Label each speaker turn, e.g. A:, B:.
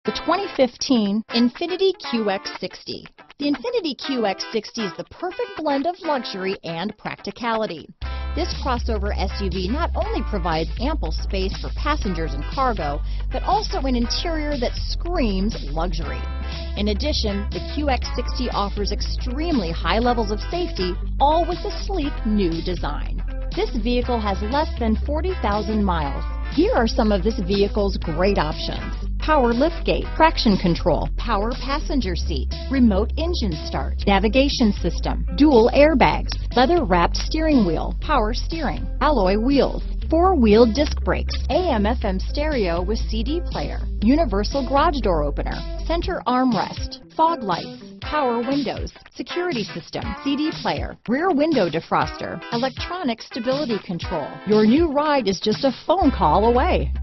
A: The 2015 INFINITI QX60. The INFINITI QX60 is the perfect blend of luxury and practicality. This crossover SUV not only provides ample space for passengers and cargo, but also an interior that screams luxury. In addition, the QX60 offers extremely high levels of safety, all with a sleek new design. This vehicle has less than 40,000 miles. Here are some of this vehicle's great options: power liftgate, traction control, power passenger seat, remote engine start, navigation system, dual airbags, leather-wrapped steering wheel, power steering, alloy wheels, four-wheel disc brakes, AM/FM stereo with CD player, universal garage door opener, center armrest, fog lights, power windows, security system, CD player, rear window defroster, electronic stability control. Your new ride is just a phone call away.